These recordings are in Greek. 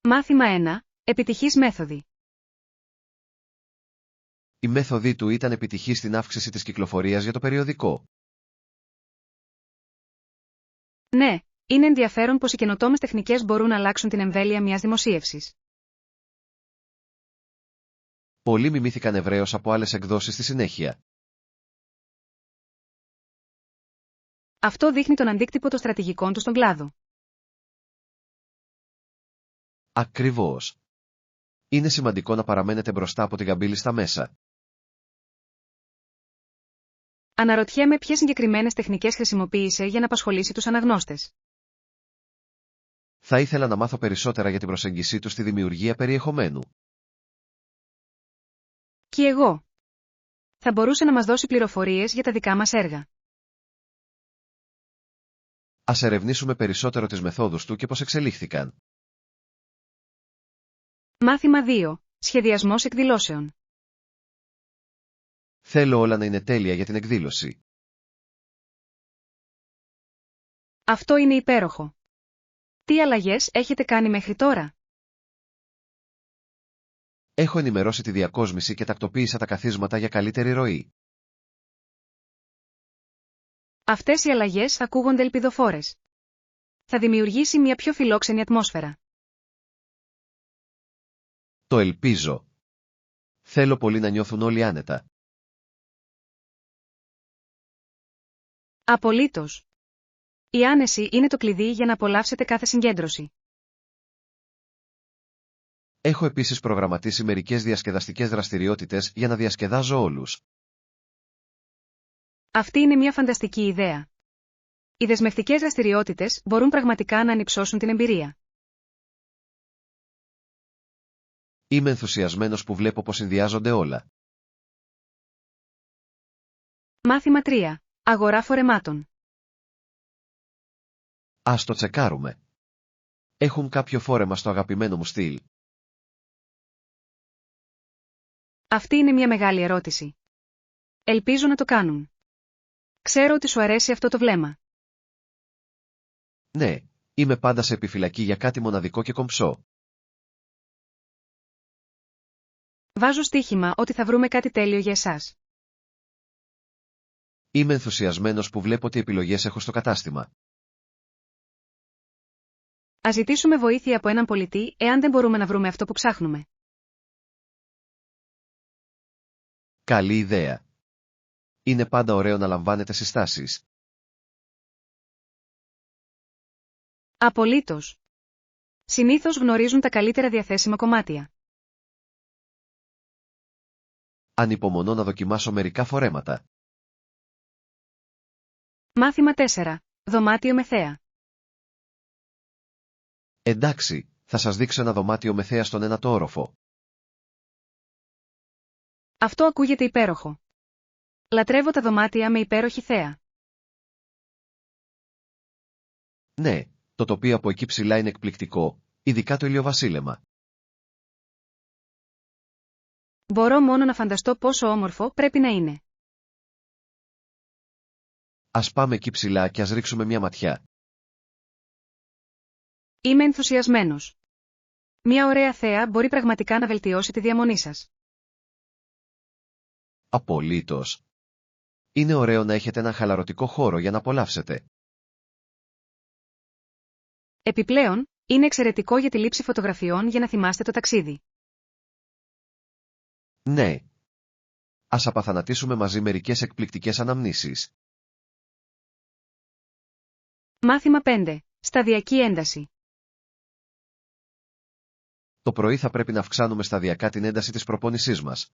Μάθημα 1. Επιτυχής μέθοδοι. Η μέθοδη του ήταν επιτυχή στην αύξηση της κυκλοφορίας για το περιοδικό. Ναι, είναι ενδιαφέρον πως οι καινοτόμες τεχνικές μπορούν να αλλάξουν την εμβέλεια μιας δημοσίευσης. Πολλοί μιμήθηκαν ευρέως από άλλες εκδόσεις στη συνέχεια. Αυτό δείχνει τον αντίκτυπο των στρατηγικών του στον κλάδο. Ακριβώς. Είναι σημαντικό να παραμένετε μπροστά από την καμπύλη στα μέσα. Αναρωτιέμαι ποιες συγκεκριμένες τεχνικές χρησιμοποίησε για να απασχολήσει τους αναγνώστες. Θα ήθελα να μάθω περισσότερα για την προσέγγιση του στη δημιουργία περιεχομένου. Και εγώ. Θα μπορούσε να μας δώσει πληροφορίες για τα δικά μας έργα. Ας ερευνήσουμε περισσότερο τις μεθόδους του και πώς εξελίχθηκαν. Μάθημα 2. Σχεδιασμός εκδηλώσεων. Θέλω όλα να είναι τέλεια για την εκδήλωση. Αυτό είναι υπέροχο. Τι αλλαγές έχετε κάνει μέχρι τώρα? Έχω ενημερώσει τη διακόσμηση και τακτοποίησα τα καθίσματα για καλύτερη ροή. Αυτές οι αλλαγές ακούγονται ελπιδοφόρες. Θα δημιουργήσει μια πιο φιλόξενη ατμόσφαιρα. Το ελπίζω. Θέλω πολύ να νιώθουν όλοι άνετα. Απολύτως. Η άνεση είναι το κλειδί για να απολαύσετε κάθε συγκέντρωση. Έχω επίσης προγραμματίσει μερικές διασκεδαστικές δραστηριότητες για να διασκεδάζω όλους. Αυτή είναι μια φανταστική ιδέα. Οι δεσμευτικές δραστηριότητες μπορούν πραγματικά να ανυψώσουν την εμπειρία. Είμαι ενθουσιασμένος που βλέπω πως συνδυάζονται όλα. Μάθημα 3. Αγορά φορεμάτων. Ας το τσεκάρουμε. Έχουν κάποιο φόρεμα στο αγαπημένο μου στυλ? Αυτή είναι μια μεγάλη ερώτηση. Ελπίζω να το κάνουν. Ξέρω ότι σου αρέσει αυτό το βλέμμα. Ναι, είμαι πάντα σε επιφυλακή για κάτι μοναδικό και κομψό. Βάζω στοίχημα ότι θα βρούμε κάτι τέλειο για εσάς. Είμαι ενθουσιασμένος που βλέπω τι επιλογές έχω στο κατάστημα. Ας ζητήσουμε βοήθεια από έναν πολιτή εάν δεν μπορούμε να βρούμε αυτό που ψάχνουμε. Καλή ιδέα. Είναι πάντα ωραίο να λαμβάνετε συστάσεις. Απολύτως. Συνήθως γνωρίζουν τα καλύτερα διαθέσιμα κομμάτια. Ανυπομονώ να δοκιμάσω μερικά φορέματα. Μάθημα 4. Δωμάτιο με θέα. Εντάξει, θα σας δείξω ένα δωμάτιο με θέα στον ένατο όροφο. Αυτό ακούγεται υπέροχο. Λατρεύω τα δωμάτια με υπέροχη θέα. Ναι, το τοπίο από εκεί ψηλά είναι εκπληκτικό, ειδικά το ηλιοβασίλεμα. Μπορώ μόνο να φανταστώ πόσο όμορφο πρέπει να είναι. Ας πάμε εκεί ψηλά και ας ρίξουμε μια ματιά. Είμαι ενθουσιασμένος. Μια ωραία θέα μπορεί πραγματικά να βελτιώσει τη διαμονή σας. Απολύτως. Είναι ωραίο να έχετε ένα χαλαρωτικό χώρο για να απολαύσετε. Επιπλέον, είναι εξαιρετικό για τη λήψη φωτογραφιών για να θυμάστε το ταξίδι. Ναι. Ας απαθανατήσουμε μαζί μερικές εκπληκτικές αναμνήσεις. Μάθημα 5. Σταδιακή ένταση. Το πρωί θα πρέπει να αυξάνουμε σταδιακά την ένταση της προπόνησής μας.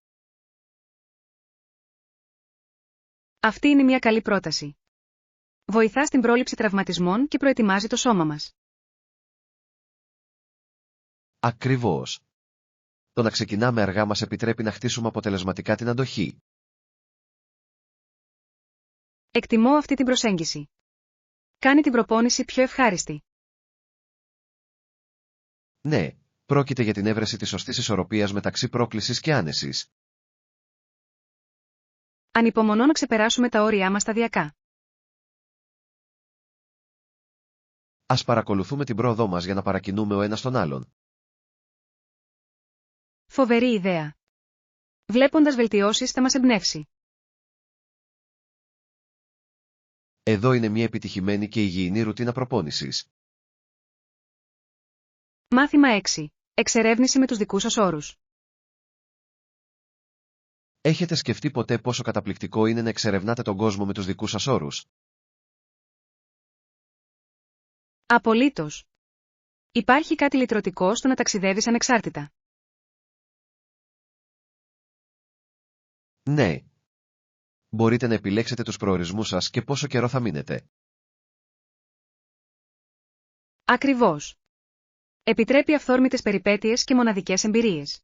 Αυτή είναι μια καλή πρόταση. Βοηθά στην πρόληψη τραυματισμών και προετοιμάζει το σώμα μας. Ακριβώς. Το να ξεκινάμε αργά μας επιτρέπει να χτίσουμε αποτελεσματικά την αντοχή. Εκτιμώ αυτή την προσέγγιση. Κάνει την προπόνηση πιο ευχάριστη. Ναι, πρόκειται για την έβρεση της σωστής ισορροπίας μεταξύ πρόκλησης και άνεσης. Ανυπομονώ να ξεπεράσουμε τα όρια μας σταδιακά. Ας παρακολουθούμε την πρόοδό μας για να παρακινούμε ο ένας τον άλλον. Φοβερή ιδέα. Βλέποντας βελτιώσεις θα μας εμπνεύσει. Εδώ είναι μια επιτυχημένη και υγιεινή ρουτίνα προπόνησης. Μάθημα 6. Εξερεύνηση με τους δικούς σας όρους. Έχετε σκεφτεί ποτέ πόσο καταπληκτικό είναι να εξερευνάτε τον κόσμο με τους δικούς σας όρους? Απολύτως. Υπάρχει κάτι λυτρωτικό στο να ταξιδεύεις ανεξάρτητα. Ναι. Μπορείτε να επιλέξετε τους προορισμούς σας και πόσο καιρό θα μείνετε. Ακριβώς. Επιτρέπει αυθόρμητες περιπέτειες και μοναδικές εμπειρίες.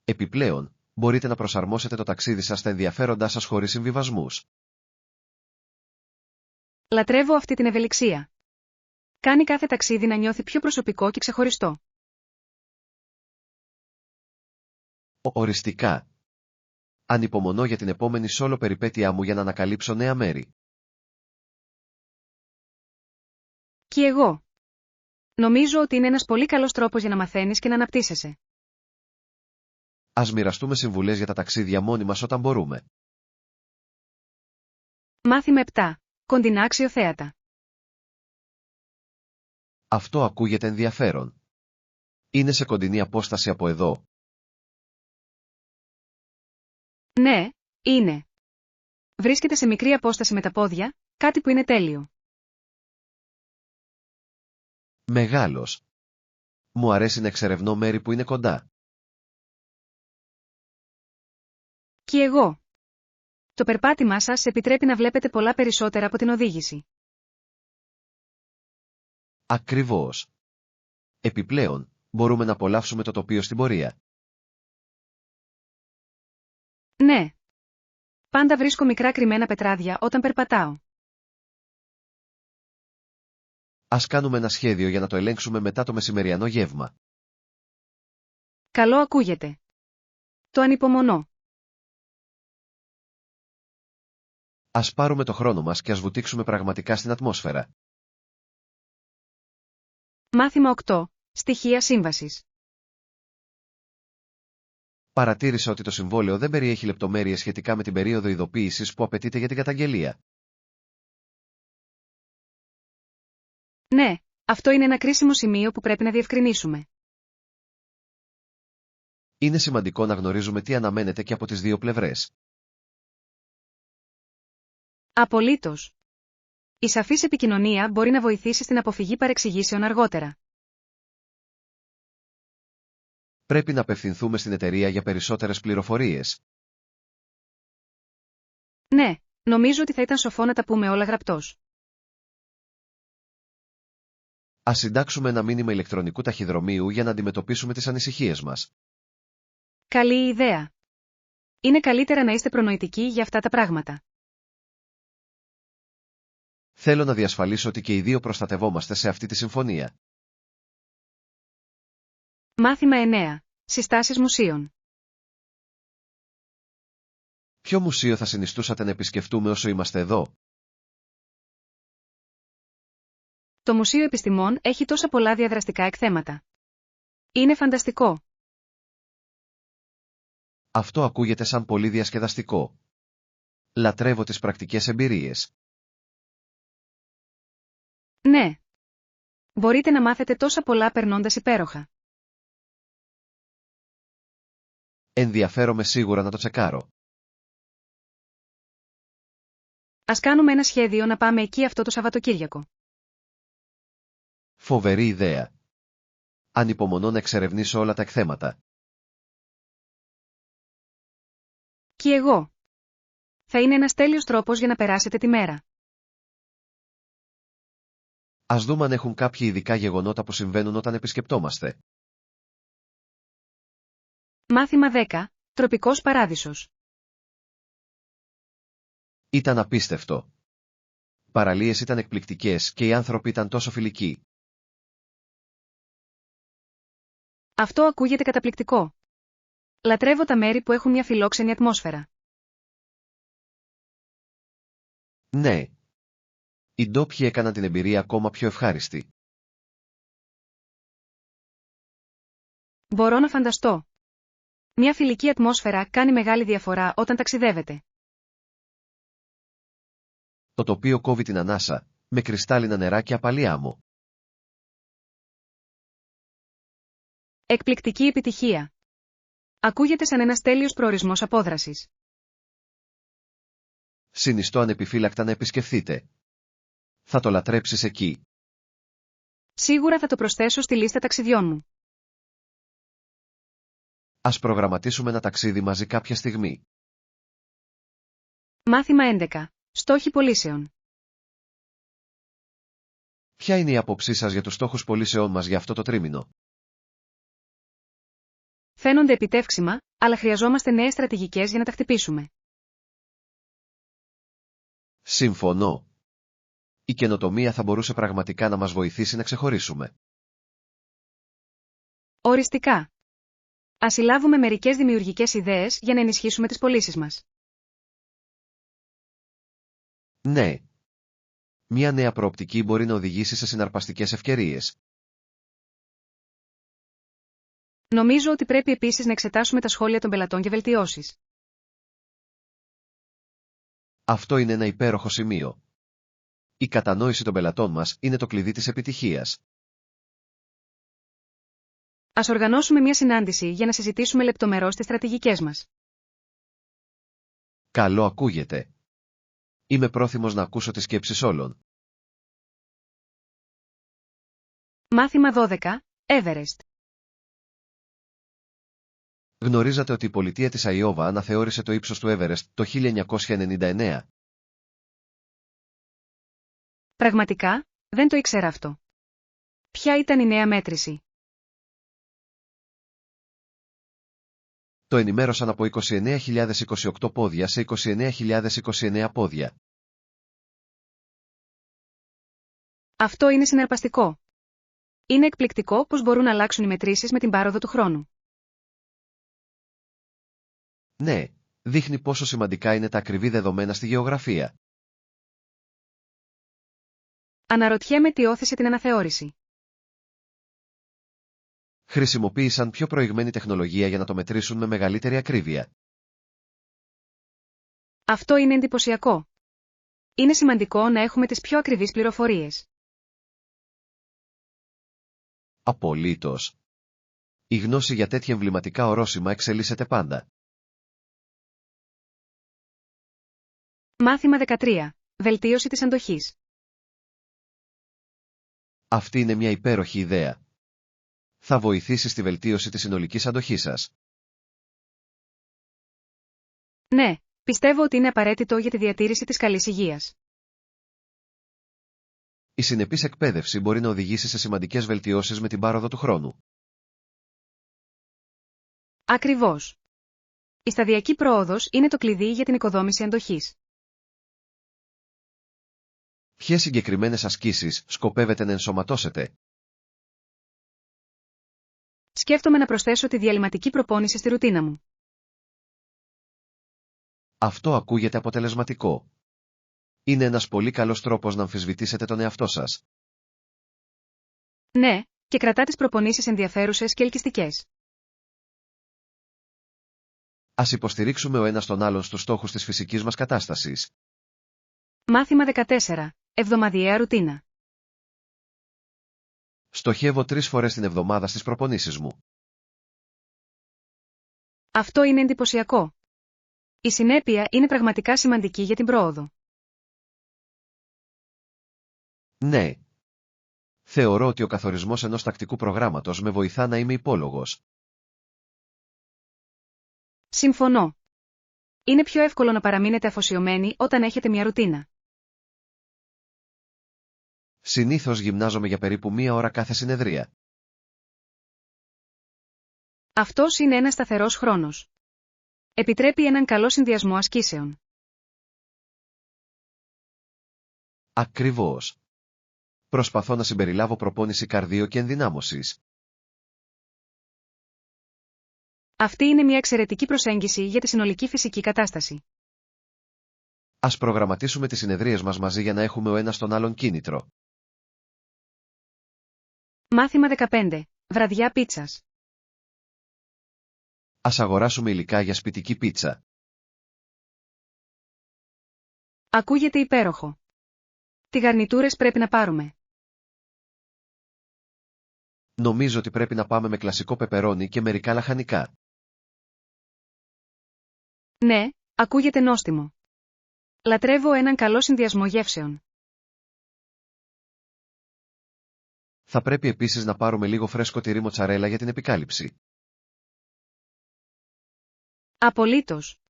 Επιπλέον, μπορείτε να προσαρμόσετε το ταξίδι σας στα ενδιαφέροντά σας χωρίς συμβιβασμούς. Λατρεύω αυτή την ευελιξία. Κάνει κάθε ταξίδι να νιώθει πιο προσωπικό και ξεχωριστό. Οριστικά. Ανυπομονώ για την επόμενη solo περιπέτειά μου για να ανακαλύψω νέα μέρη. Και εγώ. Νομίζω ότι είναι ένας πολύ καλός τρόπος για να μαθαίνεις και να αναπτύσσεσαι. Ας μοιραστούμε συμβουλές για τα ταξίδια μόνοι μας όταν μπορούμε. Μάθημα 7. Κοντινά αξιοθέατα. Αυτό ακούγεται ενδιαφέρον. Είναι σε κοντινή απόσταση από εδώ. Ναι, είναι. Βρίσκεται σε μικρή απόσταση με τα πόδια, κάτι που είναι τέλειο. Μεγάλος. Μου αρέσει να εξερευνώ μέρη που είναι κοντά. Και εγώ. Το περπάτημά σας επιτρέπει να βλέπετε πολλά περισσότερα από την οδήγηση. Ακριβώς. Επιπλέον, μπορούμε να απολαύσουμε το τοπίο στην πορεία. Ναι. Πάντα βρίσκω μικρά κρυμμένα πετράδια όταν περπατάω. Ας κάνουμε ένα σχέδιο για να το ελέγξουμε μετά το μεσημεριανό γεύμα. Καλό ακούγεται. Το ανυπομονώ. Ας πάρουμε το χρόνο μας και ας βουτήξουμε πραγματικά στην ατμόσφαιρα. Μάθημα 8. Στοιχεία σύμβασης. Παρατήρησα ότι το συμβόλαιο δεν περιέχει λεπτομέρειες σχετικά με την περίοδο ειδοποίησης που απαιτείται για την καταγγελία. Ναι, αυτό είναι ένα κρίσιμο σημείο που πρέπει να διευκρινίσουμε. Είναι σημαντικό να γνωρίζουμε τι αναμένεται και από τις δύο πλευρές. Απολύτως. Η σαφής επικοινωνία μπορεί να βοηθήσει στην αποφυγή παρεξηγήσεων αργότερα. Πρέπει να απευθυνθούμε στην εταιρεία για περισσότερες πληροφορίες. Ναι, νομίζω ότι θα ήταν σοφό να τα πούμε όλα γραπτός. Ας συντάξουμε ένα μήνυμα ηλεκτρονικού ταχυδρομείου για να αντιμετωπίσουμε τις ανησυχίες μας. Καλή ιδέα. Είναι καλύτερα να είστε προνοητικοί για αυτά τα πράγματα. Θέλω να διασφαλίσω ότι και οι δύο προστατευόμαστε σε αυτή τη συμφωνία. Μάθημα 9. Συστάσεις μουσείων. Ποιο μουσείο θα συνιστούσατε να επισκεφτούμε όσο είμαστε εδώ? Το Μουσείο Επιστημών έχει τόσα πολλά διαδραστικά εκθέματα. Είναι φανταστικό. Αυτό ακούγεται σαν πολύ διασκεδαστικό. Λατρεύω τις πρακτικές εμπειρίες. Ναι. Μπορείτε να μάθετε τόσα πολλά περνώντας υπέροχα. Ενδιαφέρομαι σίγουρα να το τσεκάρω. Ας κάνουμε ένα σχέδιο να πάμε εκεί αυτό το Σαββατοκύριακο. Φοβερή ιδέα. Ανυπομονώ να εξερευνήσω όλα τα εκθέματα. Και εγώ. Θα είναι ένας τέλειος τρόπος για να περάσετε τη μέρα. Ας δούμε αν έχουν κάποια ειδικά γεγονότα που συμβαίνουν όταν επισκεπτόμαστε. Μάθημα 10. Τροπικός παράδεισος. Ήταν απίστευτο. Οι παραλίες ήταν εκπληκτικές και οι άνθρωποι ήταν τόσο φιλικοί. Αυτό ακούγεται καταπληκτικό. Λατρεύω τα μέρη που έχουν μια φιλόξενη ατμόσφαιρα. Ναι. Οι ντόπιοι έκαναν την εμπειρία ακόμα πιο ευχάριστη. Μπορώ να φανταστώ. Μια φιλική ατμόσφαιρα κάνει μεγάλη διαφορά όταν ταξιδεύετε. Το τοπίο κόβει την ανάσα, με κρυστάλλινα νερά και απαλή άμμο. Εκπληκτική επιτυχία. Ακούγεται σαν ένας τέλειος προορισμός απόδρασης. Συνιστώ ανεπιφύλακτα να επισκεφθείτε. Θα το λατρέψεις εκεί. Σίγουρα θα το προσθέσω στη λίστα ταξιδιών μου. Ας προγραμματίσουμε ένα ταξίδι μαζί κάποια στιγμή. Μάθημα 11. Στόχοι πωλήσεων. Ποια είναι η άποψή σας για τους στόχους πωλήσεών μας για αυτό το τρίμηνο? Φαίνονται επιτεύξιμα, αλλά χρειαζόμαστε νέες στρατηγικές για να τα χτυπήσουμε. Συμφωνώ. Η καινοτομία θα μπορούσε πραγματικά να μας βοηθήσει να ξεχωρίσουμε. Οριστικά. Ας συλλάβουμε μερικές δημιουργικές ιδέες για να ενισχύσουμε τις πωλήσεις μας. Ναι. Μια νέα προοπτική μπορεί να οδηγήσει σε συναρπαστικές ευκαιρίες. Νομίζω ότι πρέπει επίσης να εξετάσουμε τα σχόλια των πελατών και βελτιώσεις. Αυτό είναι ένα υπέροχο σημείο. Η κατανόηση των πελατών μας είναι το κλειδί της επιτυχίας. Ας οργανώσουμε μια συνάντηση για να συζητήσουμε λεπτομερώς τις στρατηγικές μας. Καλό ακούγεται. Είμαι πρόθυμος να ακούσω τις σκέψεις όλων. Μάθημα 12. Everest. Γνωρίζατε ότι η πολιτεία της Αϊόβα αναθεώρησε το ύψος του Everest το 1999. Πραγματικά, δεν το ήξερα αυτό. Ποια ήταν η νέα μέτρηση? Το ενημέρωσαν από 29.028 πόδια σε 29.029 πόδια. Αυτό είναι συναρπαστικό. Είναι εκπληκτικό πώς μπορούν να αλλάξουν οι μετρήσεις με την πάροδο του χρόνου. Ναι, δείχνει πόσο σημαντικά είναι τα ακριβή δεδομένα στη γεωγραφία. Αναρωτιέμαι τι όθησε την αναθεώρηση. Χρησιμοποίησαν πιο προηγμένη τεχνολογία για να το μετρήσουν με μεγαλύτερη ακρίβεια. Αυτό είναι εντυπωσιακό. Είναι σημαντικό να έχουμε τις πιο ακριβείς πληροφορίες. Απολύτως. Η γνώση για τέτοια εμβληματικά ορόσημα εξελίσσεται πάντα. Μάθημα 13. Βελτίωση της αντοχής. Αυτή είναι μια υπέροχη ιδέα. Θα βοηθήσει στη βελτίωση της συνολικής αντοχής σας. Ναι, πιστεύω ότι είναι απαραίτητο για τη διατήρηση της καλής υγείας. Η συνεπής εκπαίδευση μπορεί να οδηγήσει σε σημαντικές βελτιώσεις με την πάροδο του χρόνου. Ακριβώς. Η σταδιακή πρόοδος είναι το κλειδί για την οικοδόμηση αντοχής. Ποιες συγκεκριμένες ασκήσεις σκοπεύετε να ενσωματώσετε? Σκέφτομαι να προσθέσω τη διαλυματική προπόνηση στη ρουτίνα μου. Αυτό ακούγεται αποτελεσματικό. Είναι ένας πολύ καλός τρόπος να αμφισβητήσετε τον εαυτό σας. Ναι, και κρατά τις προπονήσεις ενδιαφέρουσες και ελκυστικές. Ας υποστηρίξουμε ο ένας τον άλλον στους στόχους της φυσικής μας κατάστασης. Μάθημα 14. Εβδομαδιαία ρουτίνα. Στοχεύω 3 φορές την εβδομάδα στις προπονήσεις μου. Αυτό είναι εντυπωσιακό. Η συνέπεια είναι πραγματικά σημαντική για την πρόοδο. Ναι. Θεωρώ ότι ο καθορισμός ενός τακτικού προγράμματος με βοηθά να είμαι υπόλογος. Συμφωνώ. Είναι πιο εύκολο να παραμείνετε αφοσιωμένοι όταν έχετε μια ρουτίνα. Συνήθως γυμνάζομαι για περίπου 1 ώρα κάθε συνεδρία. Αυτός είναι ένας σταθερός χρόνος. Επιτρέπει έναν καλό συνδυασμό ασκήσεων. Ακριβώς. Προσπαθώ να συμπεριλάβω προπόνηση καρδίο και ενδυνάμωσης. Αυτή είναι μια εξαιρετική προσέγγιση για τη συνολική φυσική κατάσταση. Ας προγραμματίσουμε τις συνεδρίες μας μαζί για να έχουμε ο ένας τον άλλον κίνητρο. Μάθημα 15. Βραδιά πίτσας. Ας αγοράσουμε υλικά για σπιτική πίτσα. Ακούγεται υπέροχο. Τι γαρνιτούρες πρέπει να πάρουμε? Νομίζω ότι πρέπει να πάμε με κλασικό πεπερόνι και μερικά λαχανικά. Ναι, ακούγεται νόστιμο. Λατρεύω έναν καλό συνδυασμό γεύσεων. Θα πρέπει επίσης να πάρουμε λίγο φρέσκο τυρί μοτσαρέλα για την επικάλυψη. Απολύτως.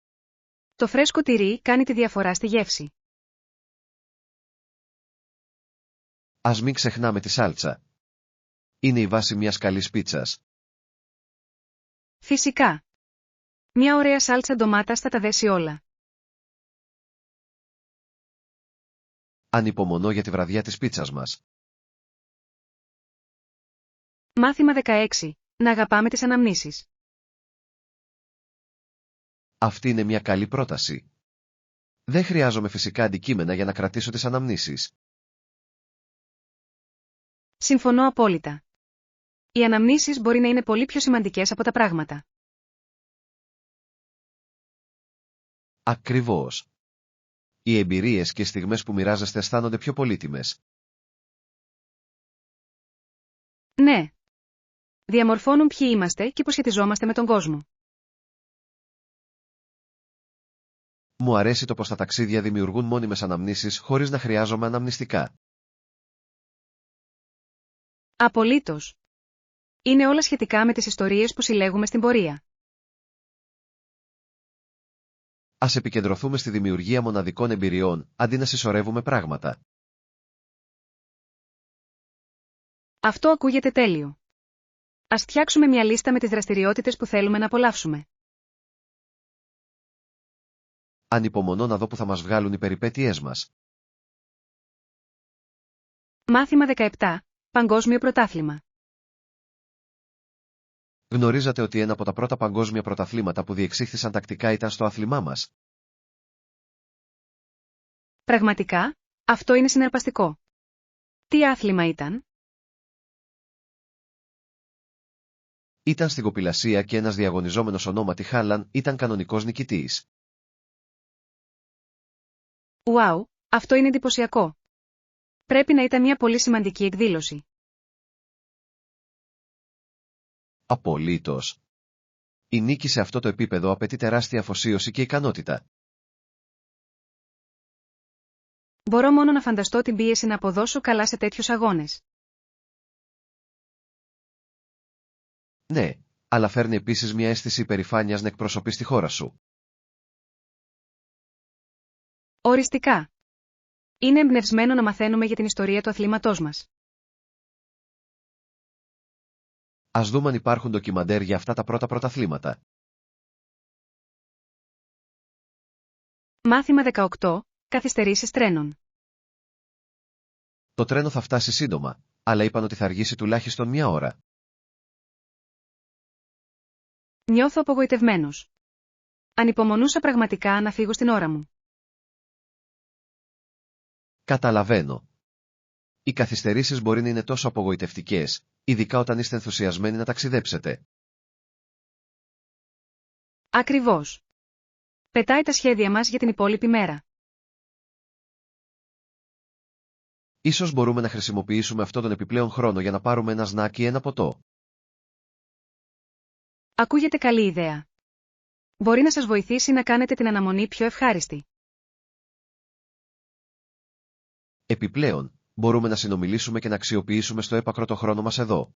Το φρέσκο τυρί κάνει τη διαφορά στη γεύση. Ας μην ξεχνάμε τη σάλτσα. Είναι η βάση μιας καλής πίτσας. Φυσικά. Μια ωραία σάλτσα ντομάτας θα τα δέσει όλα. Ανυπομονώ για τη βραδιά της πίτσας μας. Μάθημα 16. Να αγαπάμε τις αναμνήσεις. Αυτή είναι μια καλή πρόταση. Δεν χρειάζομαι φυσικά αντικείμενα για να κρατήσω τις αναμνήσεις. Συμφωνώ απόλυτα. Οι αναμνήσεις μπορεί να είναι πολύ πιο σημαντικές από τα πράγματα. Ακριβώς. Οι εμπειρίες και οι στιγμές που μοιράζεστε αισθάνονται πιο πολύτιμες. Ναι. Διαμορφώνουν ποιοι είμαστε και πώς σχετιζόμαστε με τον κόσμο. Μου αρέσει το πως τα ταξίδια δημιουργούν μόνιμες αναμνήσεις χωρίς να χρειάζομαι αναμνηστικά. Απολύτως. Είναι όλα σχετικά με τις ιστορίες που συλλέγουμε στην πορεία. Ας επικεντρωθούμε στη δημιουργία μοναδικών εμπειριών, αντί να συσσωρεύουμε πράγματα. Αυτό ακούγεται τέλειο. Ας φτιάξουμε μια λίστα με τις δραστηριότητες που θέλουμε να απολαύσουμε. Ανυπομονώ να δω που θα μας βγάλουν οι περιπέτειές μας. Μάθημα 17. Παγκόσμιο πρωτάθλημα. Γνωρίζατε ότι ένα από τα πρώτα παγκόσμια πρωταθλήματα που διεξήχθησαν τακτικά ήταν στο άθλημά μας? Πραγματικά, αυτό είναι συναρπαστικό. Τι άθλημα ήταν? Ήταν στην κοπηλασία και ένας διαγωνιζόμενος ονόματι Χάλαν ήταν κανονικός νικητής. Ουάου, αυτό είναι εντυπωσιακό. Πρέπει να ήταν μια πολύ σημαντική εκδήλωση. Απολύτως. Η νίκη σε αυτό το επίπεδο απαιτεί τεράστια αφοσίωση και ικανότητα. Μπορώ μόνο να φανταστώ την πίεση να αποδώσω καλά σε τέτοιους αγώνες. Ναι, αλλά φέρνει επίσης μια αίσθηση υπερηφάνειας να εκπροσωπείς τη χώρα σου. Οριστικά. Είναι εμπνευσμένο να μαθαίνουμε για την ιστορία του αθλήματός μας. Ας δούμε αν υπάρχουν ντοκιμαντέρ για αυτά τα πρώτα πρωταθλήματα. Μάθημα 18. Καθυστερήσεις τρένων. Το τρένο θα φτάσει σύντομα, αλλά είπαν ότι θα αργήσει τουλάχιστον μια ώρα. Νιώθω απογοητευμένος. Ανυπομονούσα πραγματικά να φύγω στην ώρα μου. Καταλαβαίνω. Οι καθυστερήσεις μπορεί να είναι τόσο απογοητευτικές, ειδικά όταν είστε ενθουσιασμένοι να ταξιδέψετε. Ακριβώς. Πετάει τα σχέδια μας για την υπόλοιπη μέρα. Ίσως μπορούμε να χρησιμοποιήσουμε αυτόν τον επιπλέον χρόνο για να πάρουμε ένα σνακ ή ένα ποτό. Ακούγεται καλή ιδέα. Μπορεί να σας βοηθήσει να κάνετε την αναμονή πιο ευχάριστη. Επιπλέον, μπορούμε να συνομιλήσουμε και να αξιοποιήσουμε στο έπακρο το χρόνο μας εδώ.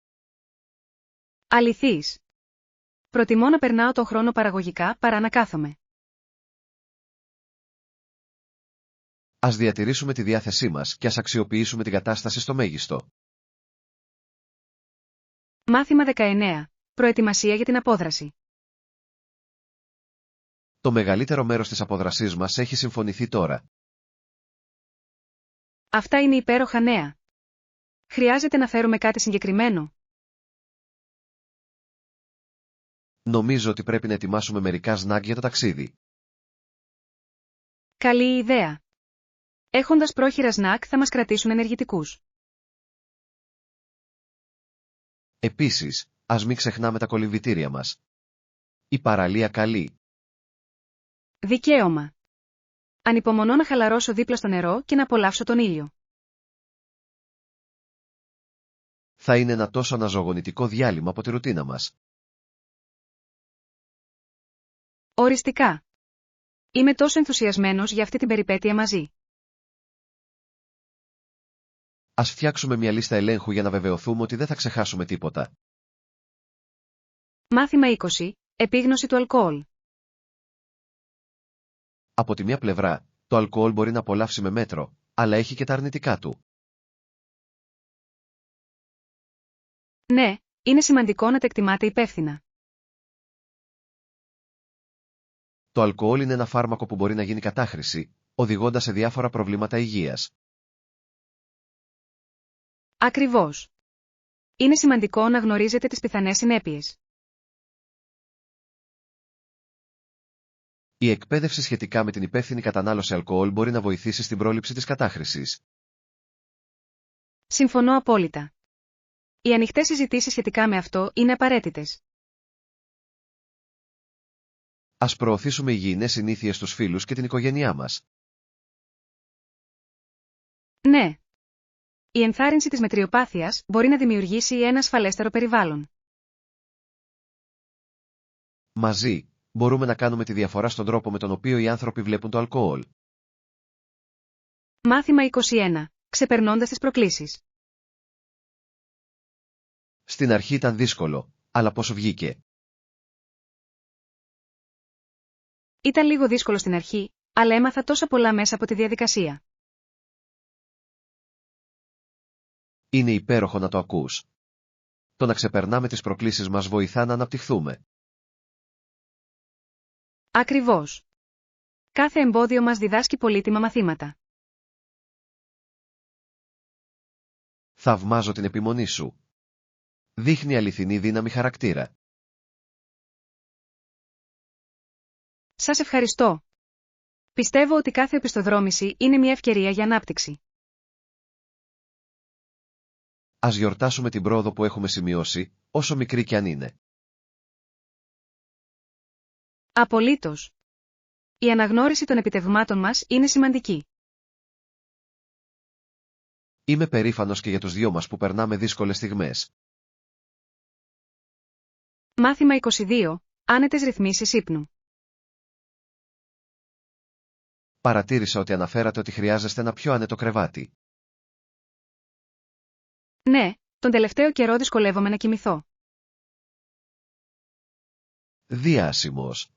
Αληθής. Προτιμώ να περνάω τον χρόνο παραγωγικά παρά να κάθομαι. Ας διατηρήσουμε τη διάθεσή μας και ας αξιοποιήσουμε την κατάσταση στο μέγιστο. Μάθημα 19. Προετοιμασία για την απόδραση. Το μεγαλύτερο μέρος της απόδρασής μας έχει συμφωνηθεί τώρα. Αυτά είναι υπέροχα νέα. Χρειάζεται να φέρουμε κάτι συγκεκριμένο. Νομίζω ότι πρέπει να ετοιμάσουμε μερικά σνακ για το ταξίδι. Καλή ιδέα. Έχοντας πρόχειρα σνακ θα μας κρατήσουν ενεργητικούς. Επίσης, ας μην ξεχνάμε τα κολυμβητήρια μας. Η παραλία καλή. Δικαίωμα. Ανυπομονώ να χαλαρώσω δίπλα στο νερό και να απολαύσω τον ήλιο. Θα είναι ένα τόσο αναζωογονητικό διάλειμμα από τη ρουτίνα μας. Οριστικά. Είμαι τόσο ενθουσιασμένος για αυτή την περιπέτεια μαζί. Ας φτιάξουμε μια λίστα ελέγχου για να βεβαιωθούμε ότι δεν θα ξεχάσουμε τίποτα. Μάθημα 20. Επίγνωση του αλκοόλ. Από τη μια πλευρά, το αλκοόλ μπορεί να απολαύσει με μέτρο, αλλά έχει και τα αρνητικά του. Ναι, είναι σημαντικό να τα εκτιμάτε υπεύθυνα. Το αλκοόλ είναι ένα φάρμακο που μπορεί να γίνει κατάχρηση, οδηγώντας σε διάφορα προβλήματα υγείας. Ακριβώς. Είναι σημαντικό να γνωρίζετε τις πιθανές συνέπειες. Η εκπαίδευση σχετικά με την υπεύθυνη κατανάλωση αλκοόλ μπορεί να βοηθήσει στην πρόληψη της κατάχρησης. Συμφωνώ απόλυτα. Οι ανοιχτές συζητήσεις σχετικά με αυτό είναι απαραίτητες. Ας προωθήσουμε υγιεινές συνήθειες στους φίλους και την οικογένειά μας. Ναι. Η ενθάρρυνση της μετριοπάθειας μπορεί να δημιουργήσει ένα ασφαλέστερο περιβάλλον. Μαζί, μπορούμε να κάνουμε τη διαφορά στον τρόπο με τον οποίο οι άνθρωποι βλέπουν το αλκοόλ. Μάθημα 21. Ξεπερνώντας τις προκλήσεις. Στην αρχή ήταν δύσκολο, αλλά πώς βγήκε. Ήταν λίγο δύσκολο στην αρχή, αλλά έμαθα τόσα πολλά μέσα από τη διαδικασία. Είναι υπέροχο να το ακούς. Το να ξεπερνάμε τις προκλήσεις μας βοηθά να αναπτυχθούμε. Ακριβώς. Κάθε εμπόδιο μας διδάσκει πολύτιμα μαθήματα. Θαυμάζω την επιμονή σου. Δείχνει αληθινή δύναμη χαρακτήρα. Σας ευχαριστώ. Πιστεύω ότι κάθε οπισθοδρόμηση είναι μια ευκαιρία για ανάπτυξη. Ας γιορτάσουμε την πρόοδο που έχουμε σημειώσει, όσο μικρή κι αν είναι. Απολύτως. Η αναγνώριση των επιτευγμάτων μας είναι σημαντική. Είμαι περήφανος και για τους δυο μας που περνάμε δύσκολες στιγμές. Μάθημα 22. Άνετες ρυθμίσεις ύπνου. Παρατήρησα ότι αναφέρατε ότι χρειάζεστε ένα πιο άνετο κρεβάτι. Ναι, τον τελευταίο καιρό δυσκολεύομαι να κοιμηθώ. Διάσημος.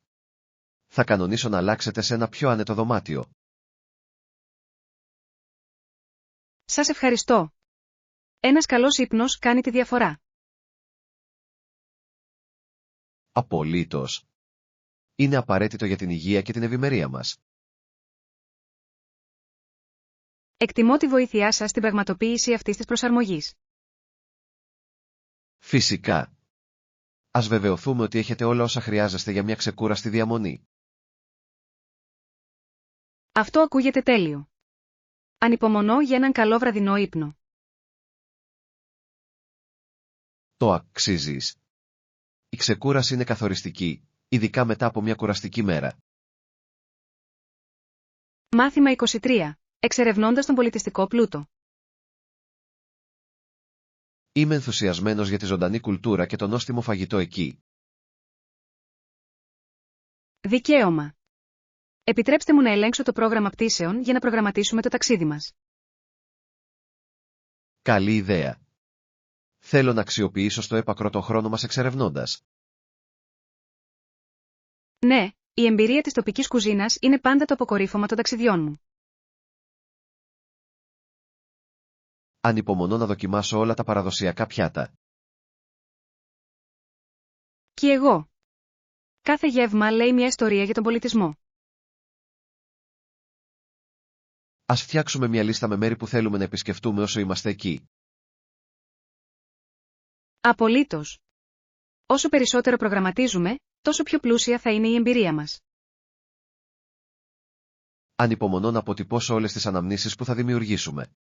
Θα κανονίσω να αλλάξετε σε ένα πιο άνετο δωμάτιο. Σας ευχαριστώ. Ένας καλός ύπνος κάνει τη διαφορά. Απολύτως. Είναι απαραίτητο για την υγεία και την ευημερία μας. Εκτιμώ τη βοήθειά σας στην πραγματοποίηση αυτής της προσαρμογής. Φυσικά. Ας βεβαιωθούμε ότι έχετε όλα όσα χρειάζεστε για μια ξεκούραστη διαμονή. Αυτό ακούγεται τέλειο. Ανυπομονώ για έναν καλό βραδινό ύπνο. Το αξίζεις. Η ξεκούραση είναι καθοριστική, ειδικά μετά από μια κουραστική μέρα. Μάθημα 23. Εξερευνώντας τον πολιτιστικό πλούτο. Είμαι ενθουσιασμένος για τη ζωντανή κουλτούρα και το νόστιμο φαγητό εκεί. Δικαίωμα. Επιτρέψτε μου να ελέγξω το πρόγραμμα πτήσεων για να προγραμματίσουμε το ταξίδι μας. Καλή ιδέα. Θέλω να αξιοποιήσω στο έπακρο τον χρόνο μας εξερευνώντας. Ναι, η εμπειρία της τοπικής κουζίνας είναι πάντα το αποκορύφωμα των ταξιδιών μου. Ανυπομονώ να δοκιμάσω όλα τα παραδοσιακά πιάτα. Κι εγώ. Κάθε γεύμα λέει μια ιστορία για τον πολιτισμό. Ας φτιάξουμε μια λίστα με μέρη που θέλουμε να επισκεφτούμε όσο είμαστε εκεί. Απολύτως. Όσο περισσότερο προγραμματίζουμε, τόσο πιο πλούσια θα είναι η εμπειρία μας. Ανυπομονώ να αποτυπώσω όλες τις αναμνήσεις που θα δημιουργήσουμε.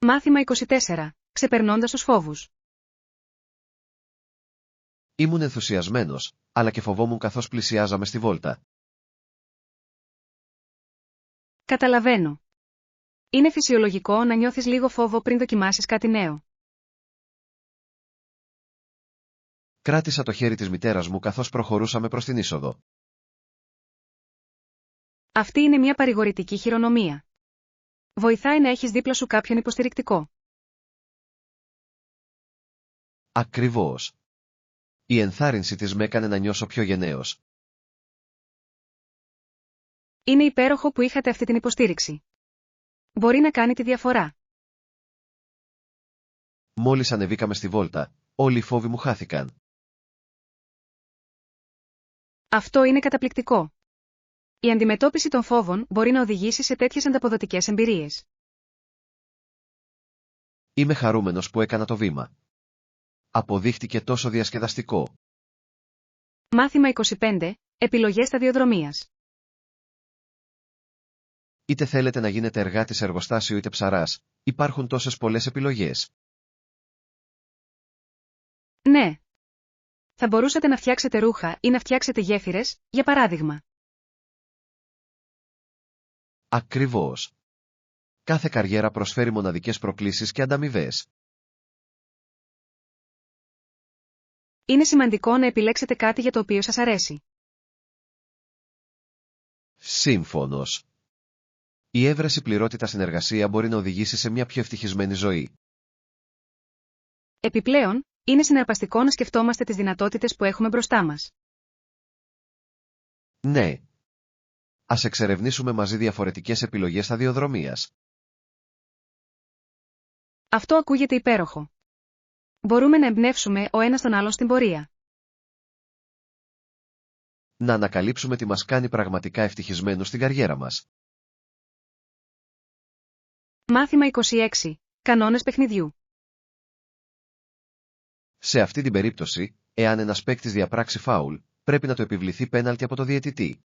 Μάθημα 24. Ξεπερνώντας τους φόβους. Ήμουν ενθουσιασμένος, αλλά και φοβόμουν καθώς πλησιάζαμε στη βόλτα. Καταλαβαίνω. Είναι φυσιολογικό να νιώθεις λίγο φόβο πριν δοκιμάσεις κάτι νέο. Κράτησα το χέρι της μητέρας μου καθώς προχωρούσαμε προς την είσοδο. Αυτή είναι μια παρηγορητική χειρονομία. Βοηθάει να έχεις δίπλα σου κάποιον υποστηρικτικό. Ακριβώς. Η ενθάρρυνση της με έκανε να νιώσω πιο γενναίος. Είναι υπέροχο που είχατε αυτή την υποστήριξη. Μπορεί να κάνει τη διαφορά. Μόλις ανεβήκαμε στη βόλτα, όλοι οι φόβοι μου χάθηκαν. Αυτό είναι καταπληκτικό. Η αντιμετώπιση των φόβων μπορεί να οδηγήσει σε τέτοιες ανταποδοτικές εμπειρίες. Είμαι χαρούμενος που έκανα το βήμα. Αποδείχτηκε τόσο διασκεδαστικό. Μάθημα 25. Επιλογές σταδιοδρομίας. Είτε θέλετε να γίνετε εργάτης εργοστάσιο είτε ψαράς, υπάρχουν τόσες πολλές επιλογές. Ναι. Θα μπορούσατε να φτιάξετε ρούχα ή να φτιάξετε γέφυρες, για παράδειγμα. Ακριβώς. Κάθε καριέρα προσφέρει μοναδικές προκλήσεις και ανταμοιβές. Είναι σημαντικό να επιλέξετε κάτι για το οποίο σας αρέσει. Σύμφωνος. Η έβρεση πληρότητα στην εργασία μπορεί να οδηγήσει σε μια πιο ευτυχισμένη ζωή. Επιπλέον, είναι συναρπαστικό να σκεφτόμαστε τις δυνατότητες που έχουμε μπροστά μας. Ναι. Ας εξερευνήσουμε μαζί διαφορετικές επιλογές σταδιοδρομίας. Αυτό ακούγεται υπέροχο. Μπορούμε να εμπνεύσουμε ο ένας τον άλλον στην πορεία. Να ανακαλύψουμε τι μας κάνει πραγματικά ευτυχισμένους στην καριέρα μας. Μάθημα 26. Κανόνες παιχνιδιού. Σε αυτή την περίπτωση, εάν ένας παίκτης διαπράξει φάουλ, πρέπει να του επιβληθεί πέναλτι από το διαιτητή.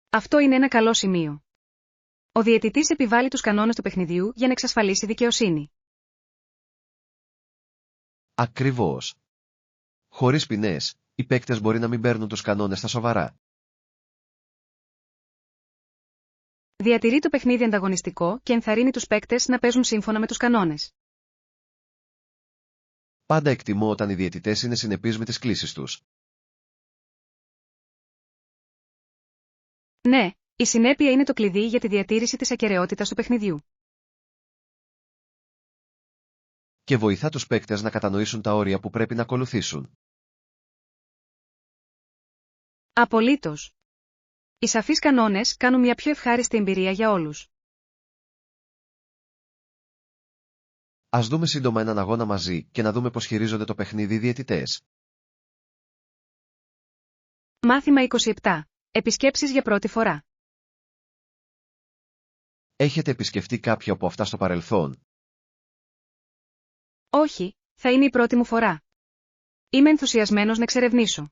Αυτό είναι ένα καλό σημείο. Ο διαιτητής επιβάλλει τους κανόνες του παιχνιδιού για να εξασφαλίσει δικαιοσύνη. Ακριβώς. Χωρίς ποινές, οι παίκτες μπορεί να μην παίρνουν τους κανόνες στα σοβαρά. Διατηρεί το παιχνίδι ανταγωνιστικό και ενθαρρύνει τους παίκτες να παίζουν σύμφωνα με τους κανόνες. Πάντα εκτιμώ όταν οι διαιτητές είναι συνεπείς με τις κλήσεις τους. Ναι, η συνέπεια είναι το κλειδί για τη διατήρηση της ακεραιότητας του παιχνιδιού. Και βοηθά τους παίκτες να κατανοήσουν τα όρια που πρέπει να ακολουθήσουν. Απολύτως. Οι σαφείς κανόνες κάνουν μια πιο ευχάριστη εμπειρία για όλους. Ας δούμε σύντομα έναν αγώνα μαζί και να δούμε πώς χειρίζονται το παιχνίδι οι διαιτητές. Μάθημα 27. Επισκέψεις για πρώτη φορά. Έχετε επισκεφτεί κάποιο από αυτά στο παρελθόν? Όχι, θα είναι η πρώτη μου φορά. Είμαι ενθουσιασμένος να εξερευνήσω.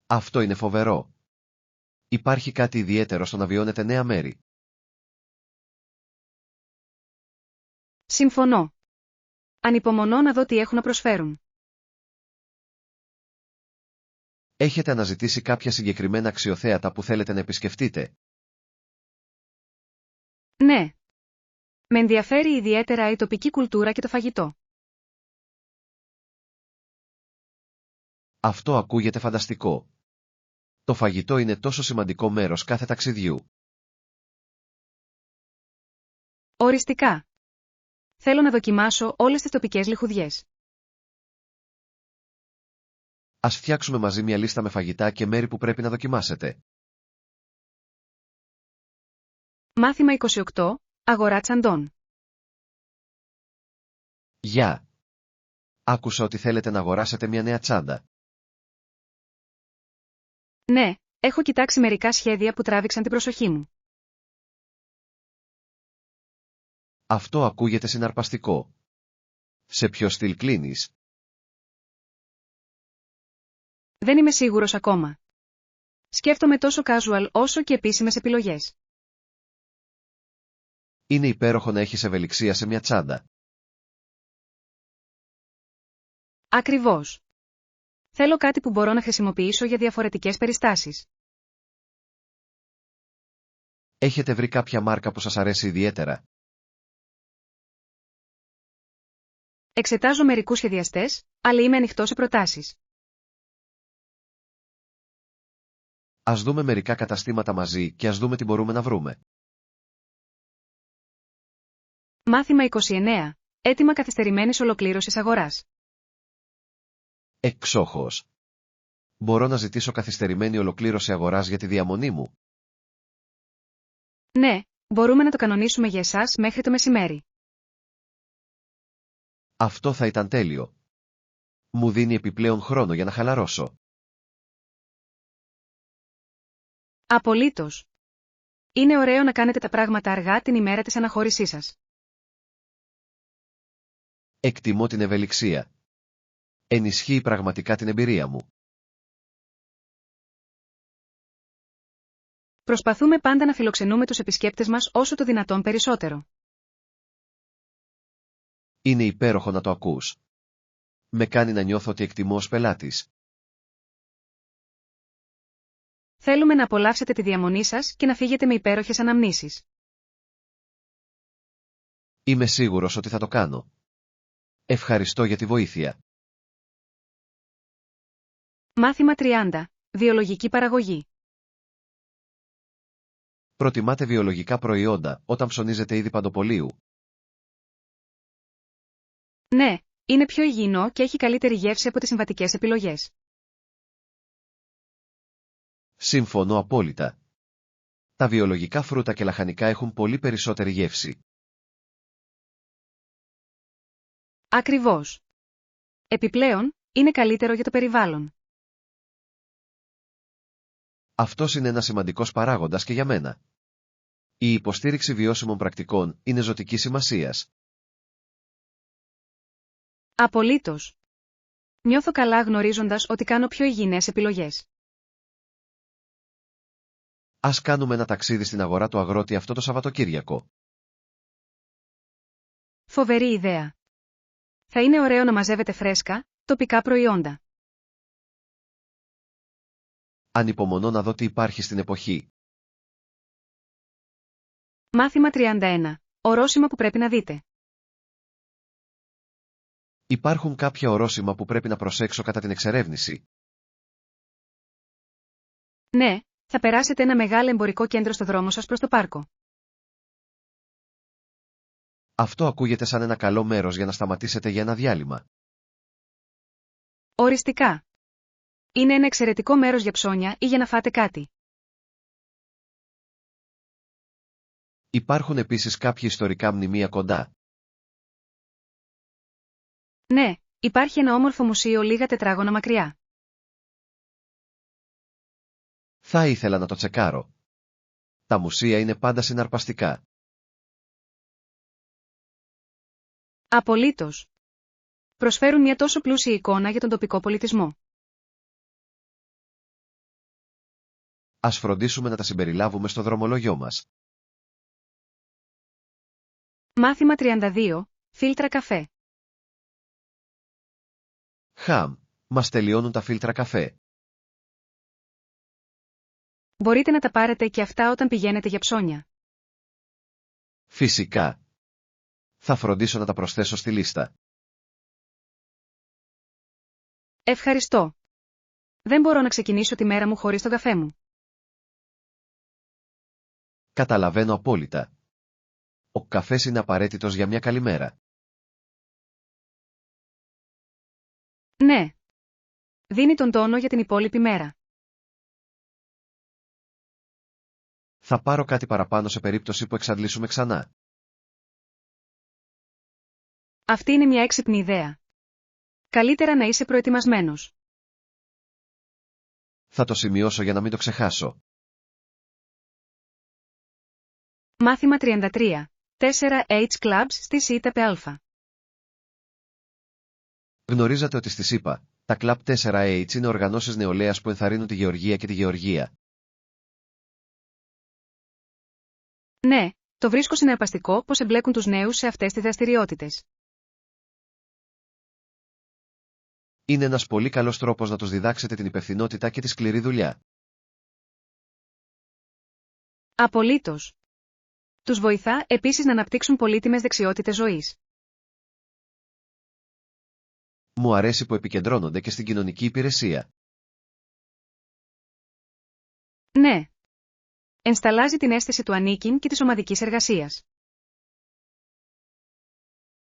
Αυτό είναι φοβερό. Υπάρχει κάτι ιδιαίτερο στο να βιώνετε νέα μέρη. Συμφωνώ. Ανυπομονώ να δω τι έχουν να προσφέρουν. Έχετε αναζητήσει κάποια συγκεκριμένα αξιοθέατα που θέλετε να επισκεφτείτε? Ναι. Με ενδιαφέρει ιδιαίτερα η τοπική κουλτούρα και το φαγητό. Αυτό ακούγεται φανταστικό. Το φαγητό είναι τόσο σημαντικό μέρος κάθε ταξιδιού. Οριστικά. Θέλω να δοκιμάσω όλες τις τοπικές λιχουδιές. Ας φτιάξουμε μαζί μια λίστα με φαγητά και μέρη που πρέπει να δοκιμάσετε. Μάθημα 28. Αγορά τσαντών. Γεια! Άκουσα ότι θέλετε να αγοράσετε μια νέα τσάντα. Ναι, έχω κοιτάξει μερικά σχέδια που τράβηξαν την προσοχή μου. Αυτό ακούγεται συναρπαστικό. Σε ποιο στυλ κλείνεις? Δεν είμαι σίγουρος ακόμα. Σκέφτομαι τόσο casual όσο και επίσημες επιλογές. Είναι υπέροχο να έχεις ευελιξία σε μια τσάντα. Ακριβώς. Θέλω κάτι που μπορώ να χρησιμοποιήσω για διαφορετικές περιστάσεις. Έχετε βρει κάποια μάρκα που σας αρέσει ιδιαίτερα? Εξετάζω μερικούς σχεδιαστές, αλλά είμαι ανοιχτός σε προτάσεις. Ας δούμε μερικά καταστήματα μαζί και ας δούμε τι μπορούμε να βρούμε. Μάθημα 29. Έτοιμα καθυστερημένης ολοκλήρωσης αγοράς. Εξόχως. Μπορώ να ζητήσω καθυστερημένη ολοκλήρωση αγοράς για τη διαμονή μου? Ναι, μπορούμε να το κανονίσουμε για εσάς μέχρι το μεσημέρι. Αυτό θα ήταν τέλειο. Μου δίνει επιπλέον χρόνο για να χαλαρώσω. Απολύτως. Είναι ωραίο να κάνετε τα πράγματα αργά την ημέρα της αναχώρησής σας. Εκτιμώ την ευελιξία. Ενισχύει πραγματικά την εμπειρία μου. Προσπαθούμε πάντα να φιλοξενούμε τους επισκέπτες μας όσο το δυνατόν περισσότερο. Είναι υπέροχο να το ακούς. Με κάνει να νιώθω ότι εκτιμώ ως πελάτης. Θέλουμε να απολαύσετε τη διαμονή σας και να φύγετε με υπέροχες αναμνήσεις. Είμαι σίγουρος ότι θα το κάνω. Ευχαριστώ για τη βοήθεια. Μάθημα 30. Βιολογική παραγωγή. Προτιμάτε βιολογικά προϊόντα όταν ψωνίζετε είδη παντοπολίου? Ναι, είναι πιο υγιεινό και έχει καλύτερη γεύση από τις συμβατικές επιλογές. Συμφωνώ απόλυτα. Τα βιολογικά φρούτα και λαχανικά έχουν πολύ περισσότερη γεύση. Ακριβώς. Επιπλέον, είναι καλύτερο για το περιβάλλον. Αυτός είναι ένας σημαντικός παράγοντας και για μένα. Η υποστήριξη βιώσιμων πρακτικών είναι ζωτικής σημασίας. Απολύτως. Νιώθω καλά γνωρίζοντας ότι κάνω πιο υγιεινές επιλογές. Ας κάνουμε ένα ταξίδι στην αγορά του αγρότη αυτό το Σαββατοκύριακο. Φοβερή ιδέα. Θα είναι ωραίο να μαζεύετε φρέσκα, τοπικά προϊόντα. Ανυπομονώ να δω τι υπάρχει στην εποχή. Μάθημα 31. Ορόσημα που πρέπει να δείτε. Υπάρχουν κάποια ορόσημα που πρέπει να προσέξω κατά την εξερεύνηση. Ναι, θα περάσετε ένα μεγάλο εμπορικό κέντρο στο δρόμο σας προς το πάρκο. Αυτό ακούγεται σαν ένα καλό μέρος για να σταματήσετε για ένα διάλειμμα. Οριστικά. Είναι ένα εξαιρετικό μέρος για ψώνια ή για να φάτε κάτι. Υπάρχουν επίσης κάποια ιστορικά μνημεία κοντά. Ναι, υπάρχει ένα όμορφο μουσείο λίγα τετράγωνα μακριά. Θα ήθελα να το τσεκάρω. Τα μουσεία είναι πάντα συναρπαστικά. Απολύτως. Προσφέρουν μια τόσο πλούσια εικόνα για τον τοπικό πολιτισμό. Ας φροντίσουμε να τα συμπεριλάβουμε στο δρομολόγιό μας. Μάθημα 32. Φίλτρα καφέ. Μας τελειώνουν τα φίλτρα καφέ. Μπορείτε να τα πάρετε και αυτά όταν πηγαίνετε για ψώνια. Φυσικά. Θα φροντίσω να τα προσθέσω στη λίστα. Ευχαριστώ. Δεν μπορώ να ξεκινήσω τη μέρα μου χωρίς τον καφέ μου. Καταλαβαίνω απόλυτα. Ο καφές είναι απαραίτητος για μια καλή μέρα. Ναι. Δίνει τον τόνο για την υπόλοιπη μέρα. Θα πάρω κάτι παραπάνω σε περίπτωση που εξαντλήσουμε ξανά. Αυτή είναι μια έξυπνη ιδέα. Καλύτερα να είσαι προετοιμασμένος. Θα το σημειώσω για να μην το ξεχάσω. Μάθημα 33. 4H Clubs στη ΣΥΤΑΠ Α. Γνωρίζατε ότι στη ΣΥΠΑ, τα Club 4H είναι οργανώσεις νεολαίας που ενθαρρύνουν τη γεωργία και τη γεωργία. Ναι, το βρίσκω συναρπαστικό πως εμπλέκουν τους νέους σε αυτές τις δραστηριότητες. Είναι ένας πολύ καλός τρόπος να τους διδάξετε την υπευθυνότητα και τη σκληρή δουλειά. Απολύτως. Τους βοηθά επίσης να αναπτύξουν πολύτιμες δεξιότητες ζωής. Μου αρέσει που επικεντρώνονται και στην κοινωνική υπηρεσία. Ναι. Ενσταλλάζει την αίσθηση του ανήκειν και της ομαδικής εργασίας.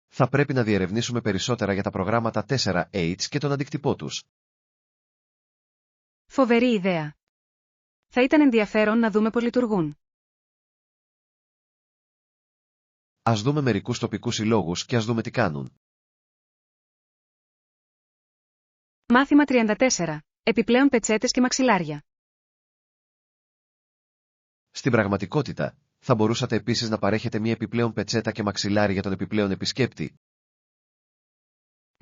Θα πρέπει να διερευνήσουμε περισσότερα για τα προγράμματα 4H και τον αντίκτυπό τους. Φοβερή ιδέα. Θα ήταν ενδιαφέρον να δούμε πώς λειτουργούν. Ας δούμε μερικούς τοπικούς συλλόγους και ας δούμε τι κάνουν. Μάθημα 34. Επιπλέον πετσέτες και μαξιλάρια. Στην πραγματικότητα, θα μπορούσατε επίσης να παρέχετε μία επιπλέον πετσέτα και μαξιλάρι για τον επιπλέον επισκέπτη.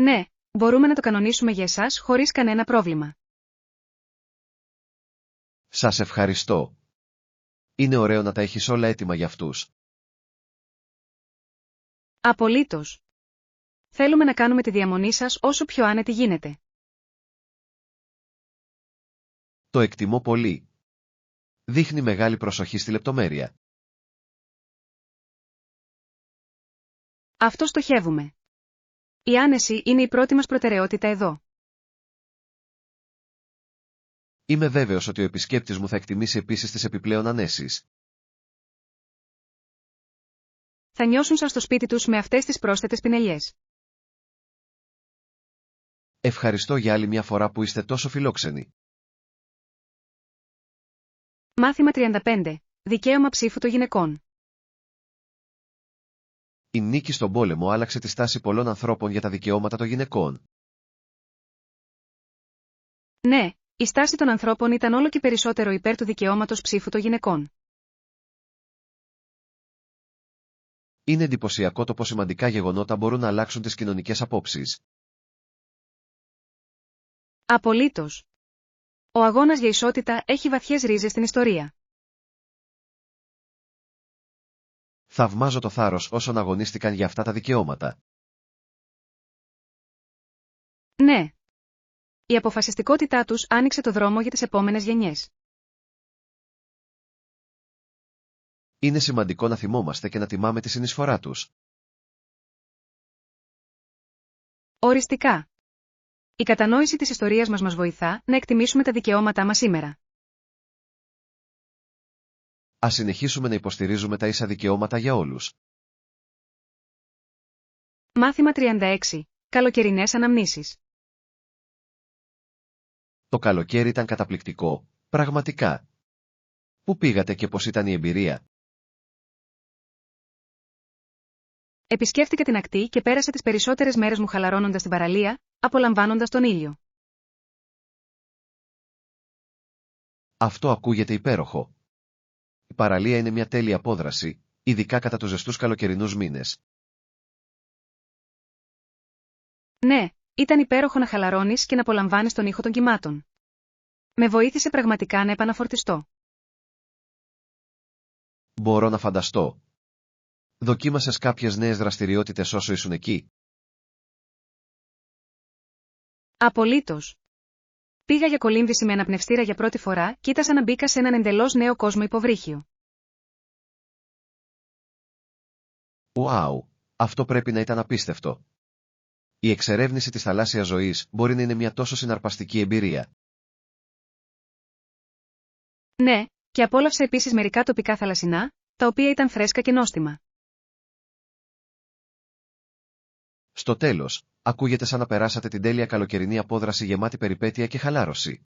Ναι, μπορούμε να το κανονίσουμε για εσάς χωρίς κανένα πρόβλημα. Σας ευχαριστώ. Είναι ωραίο να τα έχεις όλα έτοιμα για αυτούς. Απολύτως. Θέλουμε να κάνουμε τη διαμονή σας όσο πιο άνετη γίνεται. Το εκτιμώ πολύ. Δείχνει μεγάλη προσοχή στη λεπτομέρεια. Αυτό στοχεύουμε. Η άνεση είναι η πρώτη μας προτεραιότητα εδώ. Είμαι βέβαιος ότι ο επισκέπτης μου θα εκτιμήσει επίσης τις επιπλέον ανέσεις. Θα νιώσουν σαν στο σπίτι τους με αυτές τις πρόσθετες πινελιές. Ευχαριστώ για άλλη μια φορά που είστε τόσο φιλόξενοι. Μάθημα 35. Δικαίωμα ψήφου των γυναικών. Η νίκη στον πόλεμο άλλαξε τη στάση πολλών ανθρώπων για τα δικαιώματα των γυναικών. Ναι, η στάση των ανθρώπων ήταν όλο και περισσότερο υπέρ του δικαιώματος ψήφου των γυναικών. Είναι εντυπωσιακό το πως σημαντικά γεγονότα μπορούν να αλλάξουν τις κοινωνικές απόψεις. Απολύτως. Ο αγώνας για ισότητα έχει βαθιές ρίζες στην ιστορία. Θαυμάζω το θάρρος όσων αγωνίστηκαν για αυτά τα δικαιώματα. Ναι. Η αποφασιστικότητά τους άνοιξε το δρόμο για τις επόμενες γενιές. Είναι σημαντικό να θυμόμαστε και να τιμάμε τη συνεισφορά τους. Οριστικά. Η κατανόηση της ιστορίας μας βοηθά να εκτιμήσουμε τα δικαιώματά μας σήμερα. Ας συνεχίσουμε να υποστηρίζουμε τα ίσα δικαιώματα για όλους. Μάθημα 36. Καλοκαιρινές αναμνήσεις. Το καλοκαίρι ήταν καταπληκτικό, πραγματικά. Πού πήγατε και πώς ήταν η εμπειρία? Επισκέφτηκα την ακτή και πέρασα τις περισσότερες μέρες μου χαλαρώνοντας την παραλία, απολαμβάνοντας τον ήλιο. Αυτό ακούγεται υπέροχο. Η παραλία είναι μια τέλεια απόδραση, ειδικά κατά τους ζεστούς καλοκαιρινούς μήνες. Ναι, ήταν υπέροχο να χαλαρώνεις και να απολαμβάνεις τον ήχο των κυμάτων. Με βοήθησε πραγματικά να επαναφορτιστώ. Μπορώ να φανταστώ. Δοκίμασες κάποιες νέες δραστηριότητες όσο ήσουν εκεί? Απολύτως. Πήγα για κολύμβηση με αναπνευστήρα για πρώτη φορά και ήταν σαν να μπήκα σε έναν εντελώς νέο κόσμο υποβρύχιο. Ουάου, αυτό πρέπει να ήταν απίστευτο. Η εξερεύνηση της θαλάσσιας ζωής μπορεί να είναι μια τόσο συναρπαστική εμπειρία. Ναι, και απόλαυσα επίσης μερικά τοπικά θαλασσινά, τα οποία ήταν φρέσκα και νόστιμα. Στο τέλος, ακούγεται σαν να περάσατε την τέλεια καλοκαιρινή απόδραση γεμάτη περιπέτεια και χαλάρωση.